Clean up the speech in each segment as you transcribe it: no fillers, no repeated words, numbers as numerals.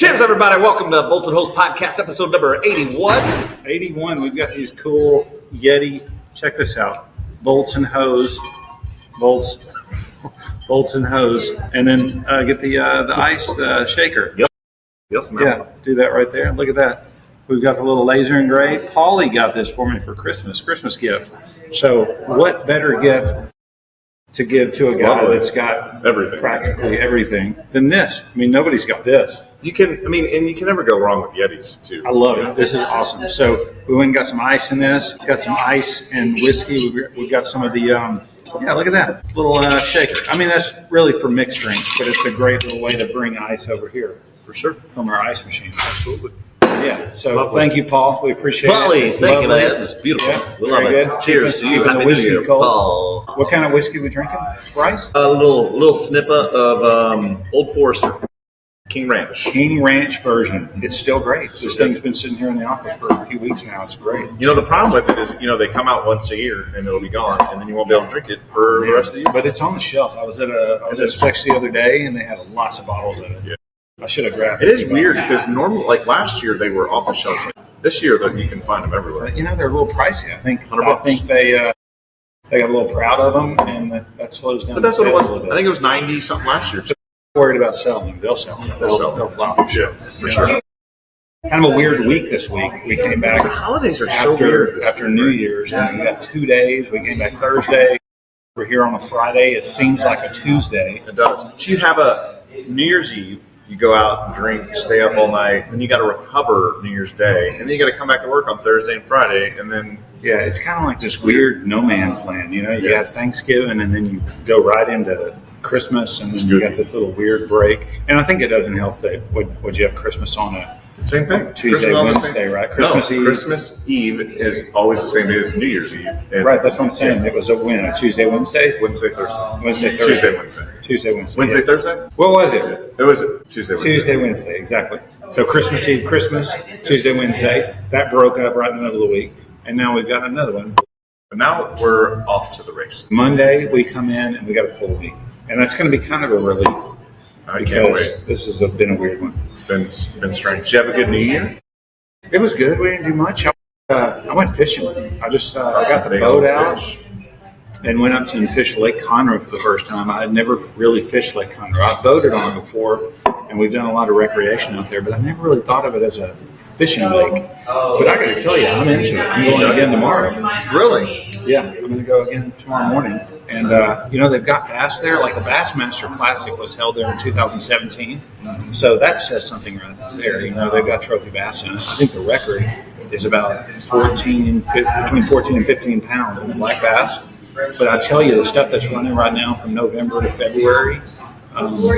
Cheers, everybody. Welcome to Bolts and Hose Podcast, episode number 81. 81. We've got these cool Yeti. Check this out. Bolts and hose. Bolts and hose. And then get the ice shaker. Yep. Yes, yeah, do that right there. Look at that. We've got the little laser engraved. Paulie got this for me for Christmas gift. So what better gift to give to a guy that's got everything, practically everything, than this? I mean, nobody's got this. You can never go wrong with Yetis too. I love it. This is awesome. So we went and got some ice in this. Got some ice and whiskey. We've got some of the, look at that little shaker. I mean, that's really for mixed drinks, but it's a great little way to bring ice over here. For sure. From our ice machine. Absolutely. Yeah. So thank you, Paul. We appreciate it. Thank you, man. It's beautiful. Yeah, we love it. Good. Cheers to you. Happy the whiskey New Year, cold. Paul. What kind of whiskey we drinking, Bryce? A little sniffer of Old Forester. King Ranch version. It's still great. This thing's been sitting here in the office for a few weeks now. It's great. You know, the problem with it is, they come out once a year and it'll be gone, and then you won't be able to drink it for the rest of the year. But it's on the shelf. I was at Specs the other day, and they had lots of bottles of it. Yeah. I should have grabbed it. It is weird because normally, like last year, they were off the shelves. This year, though, you can find them everywhere. So, they're a little pricey. I think $100. They got a little proud of them, and that slows down. But that's what it was. I think it was 90 something last year. Worried about selling them. They'll sell them. They'll flop. Yeah, for sure. Kind of a weird week this week. We came back. The holidays are so weird. After New Year's, and we got 2 days. We came back Thursday. We're here on a Friday. It seems like a Tuesday. It does. So you have a New Year's Eve. You go out and drink, stay up all night, and you got to recover New Year's Day, and then you got to come back to work on Thursday and Friday, and then it's kind of like this weird no man's land. You got Thanksgiving, and then you go right into Christmas, and then you got this little weird break. And I think it doesn't help that would you have Christmas on a same thing Tuesday, Wednesday, right? Christmas Eve. Christmas Eve is always the same day as New Year's Eve. And right, that's what I'm saying. It was a Tuesday, Wednesday, Wednesday, Thursday, Tuesday, Wednesday, Thursday. What was it? It was Tuesday, Wednesday, exactly. So Christmas Eve, Christmas, Tuesday, Wednesday. That broke up right in the middle of the week, and now we've got another one. But now we're off to the race. Monday we come in and we got a full week. And that's going to be kind of a relief. I can't wait. This has been a weird one. It's been strange. Did you have a good New Year? It was good. We didn't do much. I went fishing. I got the boat out and went up to fish Lake Conroe for the first time. I had never really fished Lake Conroe. I've boated on it before, and we've done a lot of recreation out there, but I never really thought of it as a fishing lake. But I got to tell you, I'm into it. I'm going again tomorrow. Really? Yeah, I'm going to go again tomorrow morning. And, they've got bass there. Like the Bassmaster Classic was held there in 2017. So that says something right there. They've got trophy bass in it. I think the record is about between 14 and 15 pounds in the black bass. But I tell you, the stuff that's running right now from November to February,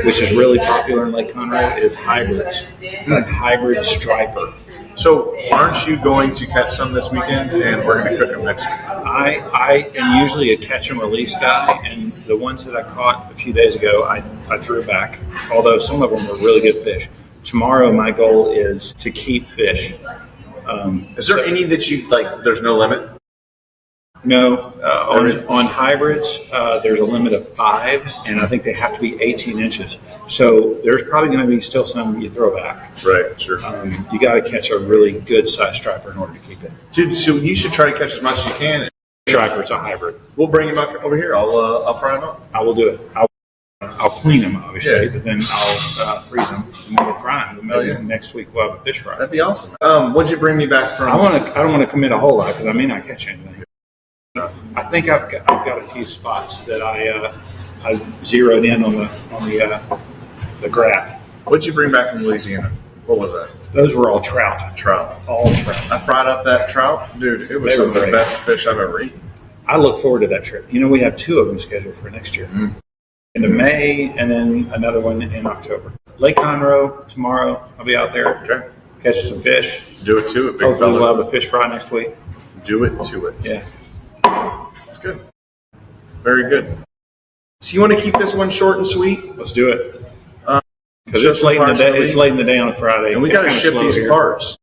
which is really popular in Lake Conroe, is hybrids. Like hybrid striper. So aren't you going to catch some this weekend, and we're going to cook them next week? I am usually a catch and release guy, and the ones that I caught a few days ago, I threw back, although some of them were really good fish. Tomorrow, my goal is to keep fish. Is there any that you like? There's no limit? No. On hybrids, there's a limit of 5, and I think they have to be 18 inches. So there's probably going to be still some you throw back. Right, sure. You got to catch a really good size striper in order to keep it. Dude, so you should try to catch as much as you can. Striper's a hybrid. We'll bring him back over here. I'll fry him up. I will do it. I'll clean them, obviously, but then I'll freeze them and then we'll fry them. Maybe next week we'll have a fish fry. That'd be awesome. What'd you bring me back from? I don't want to commit a whole lot because I may not catch anything. I think I've got a few spots that I zeroed in on the graph. What'd you bring back from Louisiana? What was that? Those were all trout. All trout. I fried up that trout, dude. It was some of the best fish I've ever eaten. I look forward to that trip. We have 2 of them scheduled for next year. Mm-hmm. Into May, and then another one in October. Lake Conroe tomorrow. I'll be out there. Okay. Catch some fish. Do it to it, big Hopefully fella. we'll have a fish fry next week. Do it to it. Yeah. That's good. Very good. So you want to keep this one short and sweet? Let's do it. Because it's late in the day. It's late in the day on a Friday, and we got to ship these parts.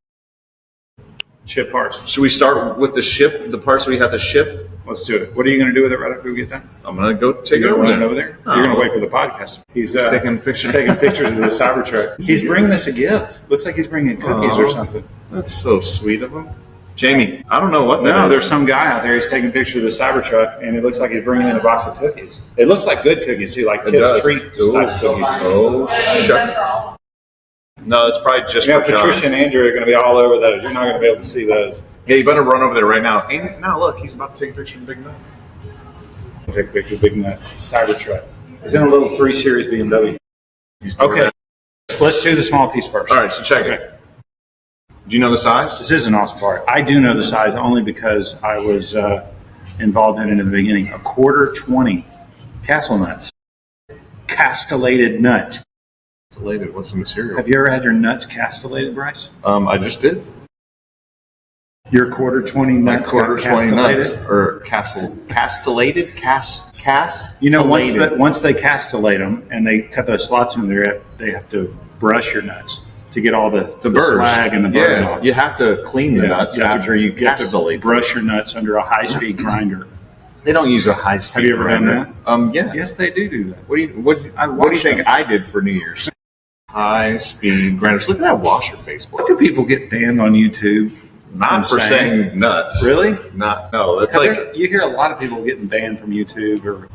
Ship parts. Should we start with the parts we have to ship? Let's do it. What are you going to do with it right after we get done? I'm going to go take it over there. You're going to wait for the podcast. He's taking pictures of the Cybertruck. He's bringing us a gift. Looks like he's bringing cookies or something. That's so sweet of him. Jamie, I don't know what that is. No, there's some guy out there. He's taking pictures of the Cybertruck, and it looks like he's bringing in a box of cookies. It looks like good cookies, too, like Tiff's Treat type cookies. Oh, shut. No, it's probably just for Patricia and Andrew are going to be all over those. You're not going to be able to see those. Yeah, you better run over there right now. Hey, now look, he's about to take a picture of Big Nut. Take a picture of Big Nut Cybertruck. He's in a little 3 Series BMW. Okay, let's do the small piece first. All right, so check it. Do you know the size? This is an awesome part. I do know the size only because I was involved in it in the beginning. A 1/4 castle nuts. Castellated nut. Castellated? What's the material? Have you ever had your nuts castellated, Bryce? I just did. Your 1/4 nuts. 1/4 nuts or castellated? You know, once they castellate them and they cut those slots in there, they have to brush your nuts to get all the slag and the burrs off. You have to clean the nuts after you castellate. Brush your nuts under a high-speed grinder. They don't use a high-speed Have you ever grinder. done that? Yeah. Yes, they do that. What do you think I did for New Year's? High-speed grinders. Look at that washer face. What do people get banned on YouTube? Not for saying nuts. Really? No. It's like you hear a lot of people getting banned from YouTube or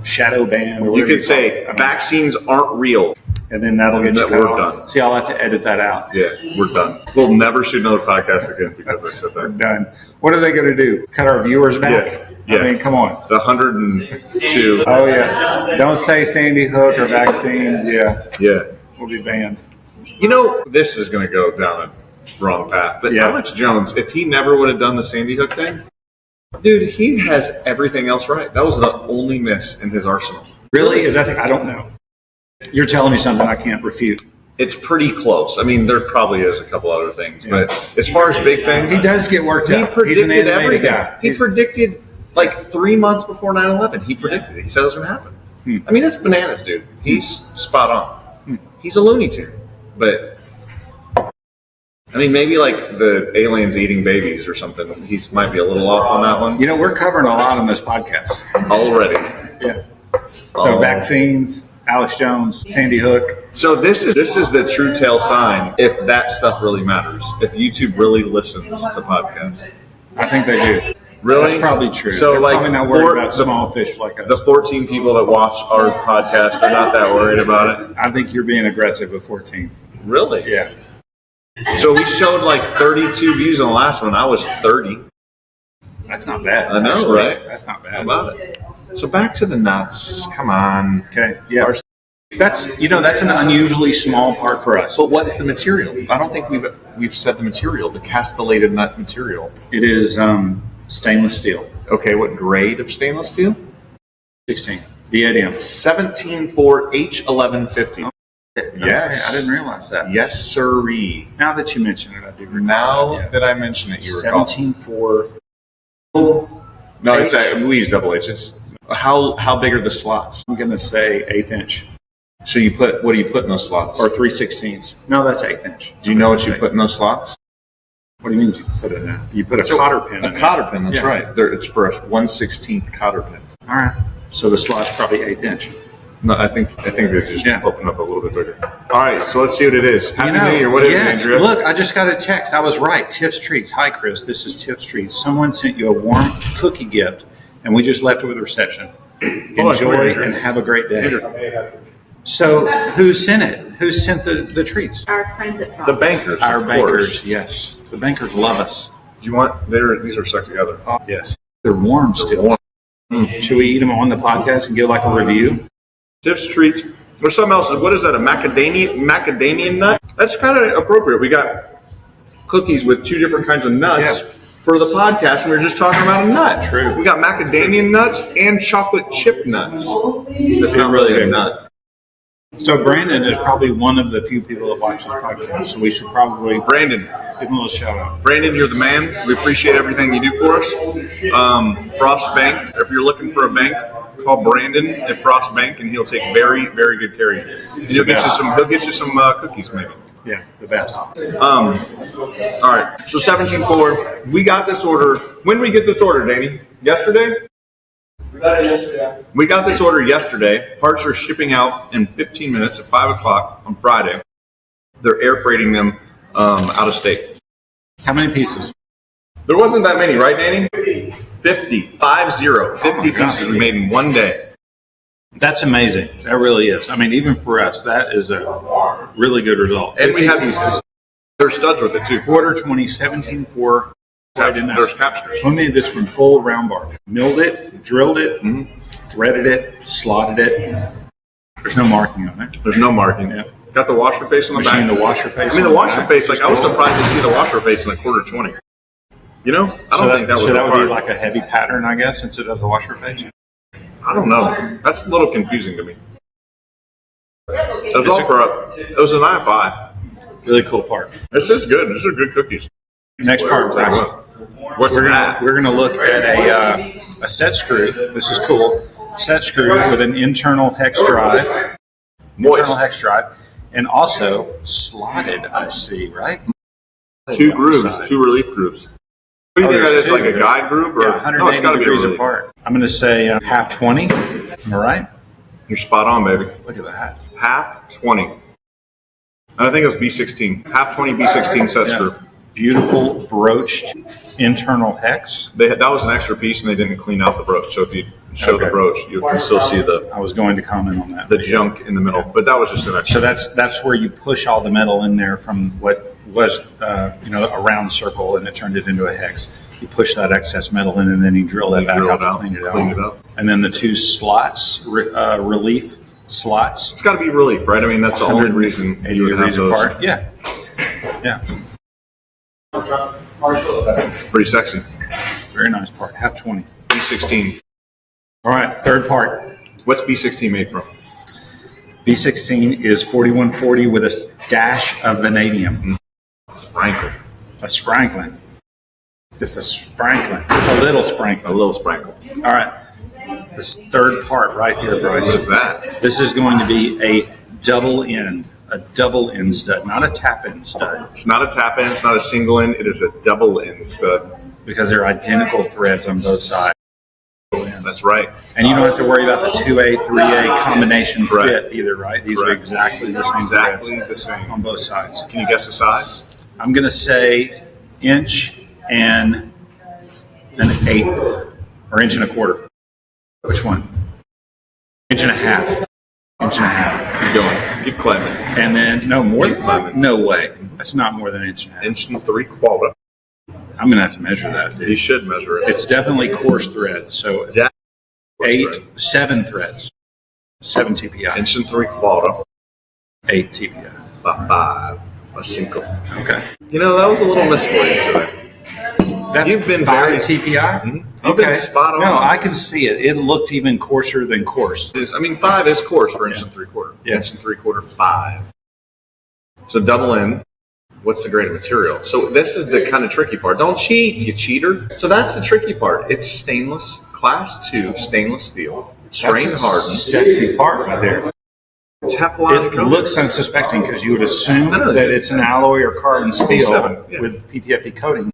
shadow banned. Or you could say vaccines aren't real, and then that'll get you we're done. See, I'll have to edit that out. Yeah, we're done. We'll never shoot another podcast again because I said that. We're done. What are they going to do? Cut our viewers back? Yeah. I mean, come on. The 102. Oh yeah. Don't say Sandy Hook or vaccines. Yeah. We'll be banned. This is going to go down a wrong path. But Alex Jones, if he never would have done the Sandy Hook thing, dude, he has everything else right. That was the only miss in his arsenal. Really? Is that the, I don't know. You're telling me something I can't refute. It's pretty close. I mean, there probably is a couple other things, but as far as big things, he does get worked up. He predicted everything. Guy. He predicted like 3 months before 9/11. He predicted it. He said it was going to happen. I mean, that's bananas, dude. He's spot on. He's a Looney Tune, but. I mean, maybe like the aliens eating babies or something. He might be a little off on that one. We're covering a lot on this podcast already. Yeah. So vaccines, Alex Jones, Sandy Hook. So this is the true tale sign if that stuff really matters. If YouTube really listens to podcasts. I think they do. Really? That's probably true. So they're like probably not worried about small fish like us. The 14 people that watch our podcast are not that worried about it. I think you're being aggressive with 14. Really? Yeah. So we showed like 32 views on the last one. I was 30. That's not bad. I know, actually. right? That's not bad. How about it? So back to the nuts. Come on. Okay. Yeah. That's an unusually small part for us. But what's the material? I don't think we've said the material. The castellated nut material. It is stainless steel. Okay. What grade of stainless steel? 16. Diadium. 174H1150. Yes. I didn't realize that. Yes, sirree. Now that you mention it, I do recall. Now that I mention it, you recall. 17.4. No, we use double H. It's how big are the slots? I'm going to say 1/8 inch. So what do you put in those slots? Or 3/16. No, that's 1/8 inch. Do you know what you put in those slots? What do you mean you put it in? You put a cotter pin in. A cotter pin, that's right. It's for a 1/16 cotter pin. All right. So the slot's probably 1/8 inch. No, I think they just open up a little bit bigger. All right, so let's see what it is. Happy New Year. What is it, Andrea? Look, I just got a text. I was right. Tiff's Treats. Hi, Kris. This is Tiff's Treats. Someone sent you a warm cookie gift, and we just left it with the reception. Enjoy and have a great day. So, who sent it? Who sent the treats? Our friends at Frost. The bankers. Our bankers, yes. The bankers love us. Do you want? These are stuck together. Yes. They're warm still. Should we eat them on the podcast and give like a review? Tiff's Treats. There's something else. What is that? A macadamia nut? That's kind of appropriate. We got cookies with 2 different kinds of nuts for the podcast, and we were just talking about a nut. True. We got macadamia nuts and chocolate chip nuts. That's not really a nut. So Brandon is probably one of the few people that watch this podcast, so we should probably Brandon, give him a little shout out. Brandon, you're the man. We appreciate everything you do for us. Frost Bank. If you're looking for a bank, call Brandon at Frost Bank, and he'll take very, very good care of you. And he'll get you some cookies, maybe. Yeah, the best. All right. So 17.4. We got this order. When did we get this order, Danny? Yesterday? We got it yesterday. We got this order yesterday. Parts are shipping out in 15 minutes at 5 o'clock on Friday. They're air freighting them out of state. How many pieces? There wasn't that many, right, Danny? 50 pieces we made in one day. That's amazing. That really is. I mean, even for us, that is a really good result. And we have pieces. There's studs with it too. Quarter 20, 17.4. There's capsters. We made this from full round bar. Milled it, drilled it, threaded it, slotted it. There's no marking on it. There's no marking. Yeah. Got the washer face on the back. The washer face. I mean, the washer face. Like I was surprised to see the washer face in a quarter 20. You know, I don't think that was. So that would be required. like a heavy pattern, I guess, instead of the washer face. I don't know. That's a little confusing to me. It was an IFI. Really cool part. This is good. These are good cookies. Next part, Bryce. What's that? We're gonna look at a set screw. This is cool. Set screw with an internal hex drive. Internal hex drive, and also slotted. I see, right? Two grooves, two relief grooves. What do you think that is? Like a guide groove, or 180 it's got to be degrees a relief. apart. I'm gonna say half 20. Am I right? You're spot on, baby. Look at that. Half 20. And I think it was B16. Half 20 B16 set screw. Beautiful broached internal hex. That was an extra piece, and they didn't clean out the brooch. So if you show the brooch, you can still see I was going to comment on that. the junk in the middle. But that was just an extra. So that's where you push all the metal in there from what was a round circle, and it turned it into a hex. You push that excess metal in, and then you drill that back out to clean it out. And then the two slots, relief slots. It's got to be relief, right? I mean, that's the only reason 80 you would have degrees those. apart. Yeah. Pretty sexy. Very nice part. Half 20. B16. All right, third part. What's B16 made from? B16 is 4140 with a dash of vanadium. Sprinkle. A sprankling. Just a sprankling. Just a little sprinkle. A little sprinkle. All right. This third part right here, Bryce. What is that? This is going to be a double end stud, not a tap end stud, It's not a tap end. It's not a single end. It is a double end stud. because they're identical threads on both sides. That's right. And you don't have to worry about the 2A, 3A combination Correct. fit either, right? These are Correct. exactly the same Exactly threads the same. on both sides. Can you guess the size? I'm going to say inch and an eighth, or inch and a quarter. Which one? Inch and a half. Inch and a half. Keep going. Keep climbing. And then, no, more than climbing. No way. That's not more than an inch and a half. Inch and 3/4. I'm going to have to measure that, dude. You should measure it. It's definitely coarse thread. So Exactly. 7 threads. 7 TPI. Inch and 3/4. 8 TPI. Five. A cinco. Okay. You know, that was a little miss for you today. That's You've been 5 very- TPI? You've been spot on. No, I can see it. It looked even coarser than coarse. 5 is coarse for inch and 3/4. Yeah. Inch and 3/4, 5. So double in. What's the grade of material? So this is the kind of tricky part. Don't cheat, you cheater. So that's the tricky part. It's stainless, class 2 stainless steel, strain That's a hardened. sexy part right there. It's Teflon. It looks unsuspecting because you would assume I know. that it's an alloy or carbon steel 7, yeah. with PTFE coating,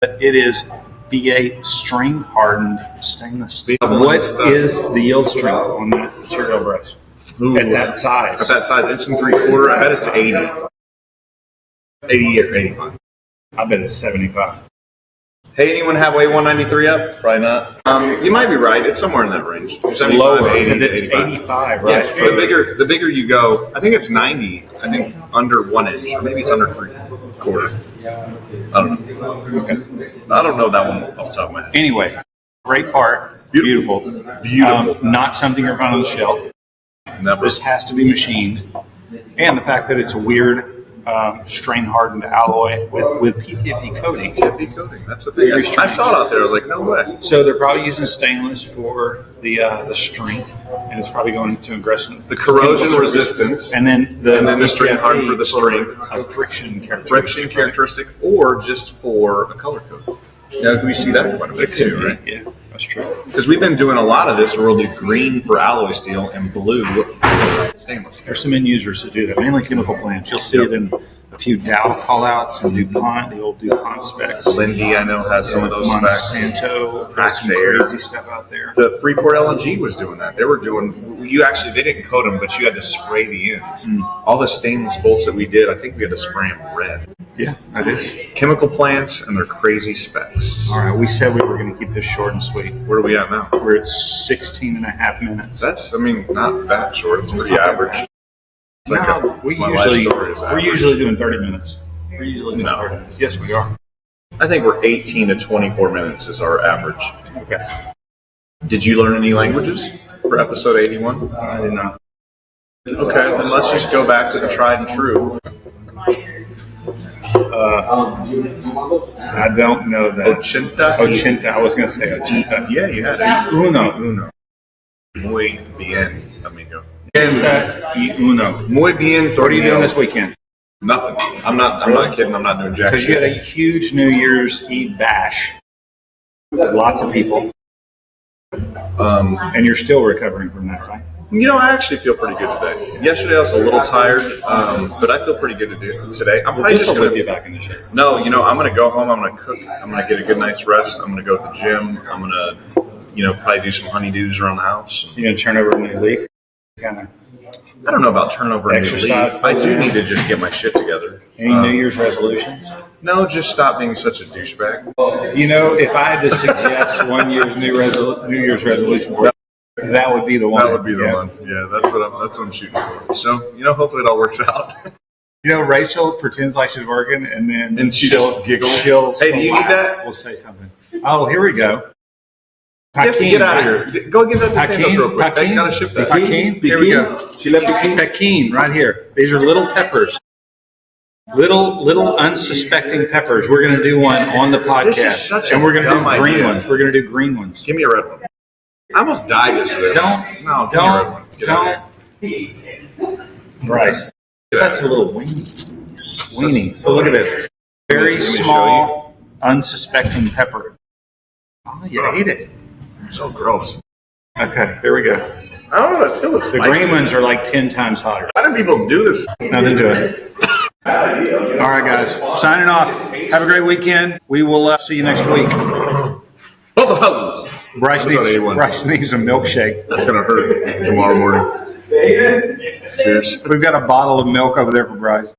but it is BA strain hardened stainless steel. What is the yield strength on that material, Bryce? At that size? At that size, inch and 3/4, I bet it's 80. 80 or 85. I bet it's 75. Hey, anyone have weight 193 up? Probably not. You might be right. It's somewhere in that range. It's 75, lower 80, because it's 85. 85, Yeah, right? the bigger you go, I think it's 90. I think under 1 inch, or maybe it's under 3/4. I don't know. I don't know that one off the top of my head. Anyway, great part. Beautiful. Not something you're found on the shelf. Never. This has to be machined. And the fact that it's a weird strain hardened alloy with PTFE coating. PTFE coating. That's the thing. I saw it out there. I was like, no way. So they're probably using stainless for the strength, and it's probably going to aggressive The corrosion resistance, and then the strain hardened for the strength. a friction characteristic. Friction characteristic, or just for a color code. Yeah, we see that quite a bit too, right? Yeah, that's true. Because we've been doing a lot of this where we'll do green for alloy steel and blue for stainless steel. There's some end users that do that, mainly chemical plants. You'll see it in a few Dow call-outs and DuPont, the old DuPont specs. Lindy, I know, has some of those specs. Monsanto has some Paxair. crazy stuff out there. The Freeport LNG was doing that. They were doing, they didn't coat them, but you had to spray the ends. All the stainless bolts that we did, I think we had to spray them red. Yeah, that is. Chemical plants and their crazy specs. All right, we said we were going to keep this short and sweet. Where are we at now? We're at 16 and a half minutes. That's, not that short. It's pretty average. It's like we're usually doing 30 minutes. We're usually doing 30 minutes. Yes, we are. I think we're 18 to 24 minutes is our average. Okay. Did you learn any languages for episode 81? I did not. Okay, then let's just go back to the tried and true. I don't know that. Ochenta. I was going to say ochenta. Yeah, you had it. Uno. Muy bien, amigo. Ochenta y uno. Muy bien. What are you doing this weekend? Nothing. I'm not kidding. I'm not doing jack Because you had a huge New Year's Eve bash with lots of people. And you're still recovering from that, right? I actually feel pretty good today. Yesterday I was a little tired, but I feel pretty good today. I'm probably just going to get back in the shape. No, I'm going to go home. I'm going to cook. I'm going to get a good night's rest. I'm going to go to the gym. I'm going to, probably do some honeydews around the house. You're going to turn over a new leaf? I don't know about turnover and exercise. I do need to just get my shit together. Any New Year's resolutions? No, just stop being such a douchebag. If I had to suggest one year's New Year's resolution, that would be the one. That would be the one. Yeah, that's what I'm shooting for. So, hopefully it all works out. Rachel pretends like she's working, and she just giggles. Hey, do you need that? We'll say something. Oh, here we go. Get out of here. Go give that to Santos real quick. You gotta ship that. Here we go. Pekin, right here. These are little peppers. Little unsuspecting peppers. We're going to do one on the podcast. This is such and we're going to do dumb green idea. ones. We're going to do green ones. Give me a red one. I almost died yesterday. Don't. Bryce. Such a little weenie. So look at this. Very small, unsuspecting pepper. Oh, you ate it. So gross. Okay, here we go. I don't know. It's still a spicy. The green ones are like 10 times hotter. Why do people do this? Nothing to it. All right, guys. Signing off. Have a great weekend. We will see you next week. Bryce needs a milkshake. That's going to hurt tomorrow morning. Cheers. We've got a bottle of milk over there for Bryce.